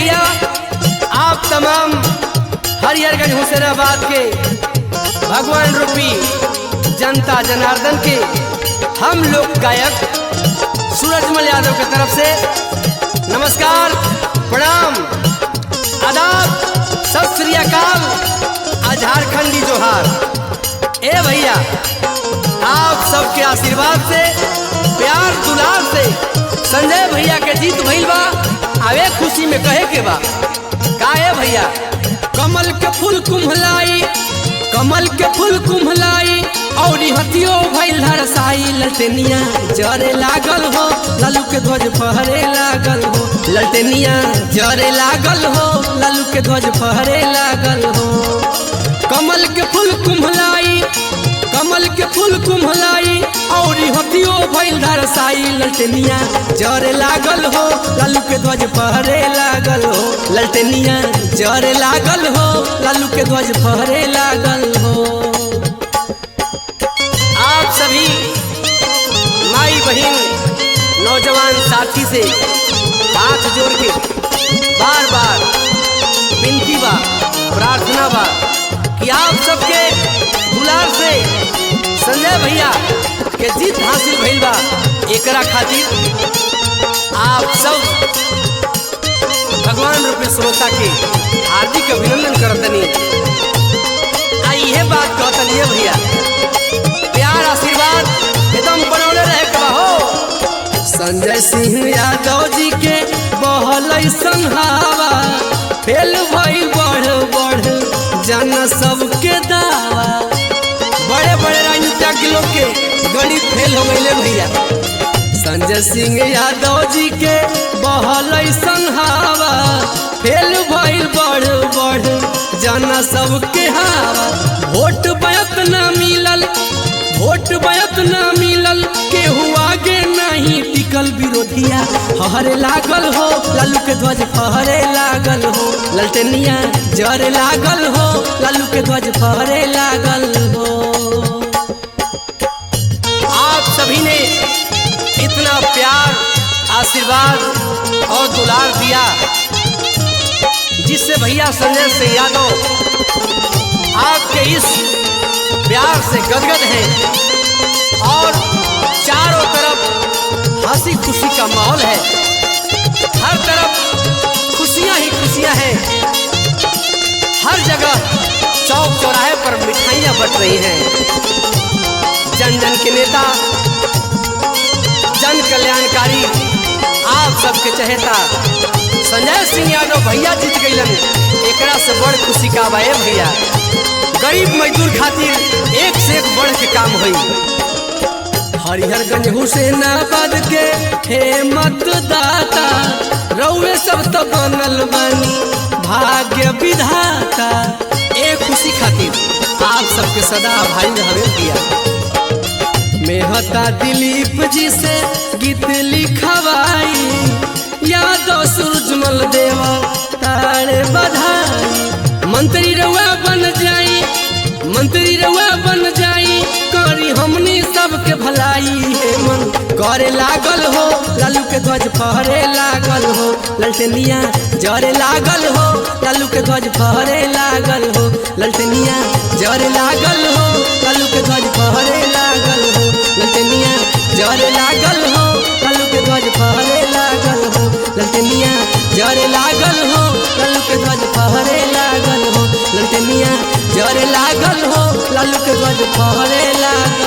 भैया आप तमाम हरिहरगंज हुसैनाबाद के भगवान रूपी जनता जनार्दन के हम लोग गायक सूरजमल यादव की तरफ से नमस्कार, प्रणाम, आदाब, सत श्री अकाल, झारखंडी जोहार। ए भैया आप सबके आशीर्वाद से, प्यार दुलार से संजय भैया के जीत भइल बा। आवे खुशी में कहे के बा का ए भैया, कमल के फूल कुम्हलाई, कमल के फूल कुम्हलाई और हथियो भइल धरसाई। ललटेनिया जरे लागल हो, लालू के ध्वज फहरे लागल हो। ललटेनिया जरे लागल हो, लालू के ध्वज फहरे लागल हो। कमल के फूल कुम्हलाई, कमल के फूल कुम्हलाई और हथियो भइल धरसाई। ललटेनिया जरे लागल हो, लालू के ध्वज फहरे लागल हो। ललटेनिया जरे लागल हो, लालू के ध्वज फहरे लागल हो। आप सभी माई बहन नौजवान साथी से हाथ जोड़ के बार बार विनती बा, प्रार्थना बा कि आप सबके दुलार से संजय भैया के जीत हासिल भइल बा। एकरा खातिर आप सब भगवान रूपी श्रोता के हार्दिक अभिनंदन करतनी। यह बात कहतनी भैया, प्यार आशीर्वाद एकदम बनौले रहे के बा हो। संजय सिंह यादव जी के बहल संहावा, फेल भइल बढ़ बढ़ जन सबके दावा। बड़े बड़े राजनीतिज्ञ लोग के गणित फेल हो गए भैया। संजय सिंह यादव जी के बहल संहावा, फेल भइल बढ़ बढ़ जन सबके हावा। वोट बयत ना मिलल, वोट बयत ना मिलल, केहू आगे नहीं टिकल। विरोधिया हरे लागल हो, लालू के ध्वज फहरे लागल हो। ललटेनिया जरे लागल हो, लालू के ध्वज फहरे लागल हो। आप सभी ने इतना प्यार, आशीर्वाद और दुलार दिया, जिससे भैया संजय सिंह यादव आपके इस प्यार से गदगद हैं और चारों तरफ हंसी खुशी का माहौल है। हर तरफ खुशियां ही खुशियां हैं। हर जगह चौक चौराहे पर मिठाइयां बट रही हैं। जन जन के नेता, जन कल्याणकारी, आप सबके चहेता संजय सिंह यादव भैया जीत गईलन। एकरा से बड़ खुशी का बा भैया। गरीब मजदूर खातिर एक से एक बढ़ के काम हुई। हरिहरगंज हुसैनाबाद के हे मतदाता, रउए सब तो बनल बानी भाग्य विधाता। एक खुशी खातिर आप सबके सदा आभारी रहे भैया। मेहता दिलीप जी से गीत लिखवाई, यादव सूरजमल देवा तारे बधाई। मंत्री रउआ बन जाई, मंत्री रउआ बन जाई, करी हमनी सबके भलाई। हे मन करे लागल हो, लालू के ध्वज फहरे लागल हो। ललटेनिया जरे लागल हो, लालू के ध्वज फहरे लागल हो। ललटेनिया जरे लागल हो, लालू के ध्वज फहरे लागल हो। ललटेनिया जरे लागल हो, लालू के ध्वज फहरे लागल हो। ललटेनिया जरे लागल हो, लालू के ध्वज फहरे लागल हो। ललटेनिया जरे लागल हो, लालू के ध्वज फहरे लागल।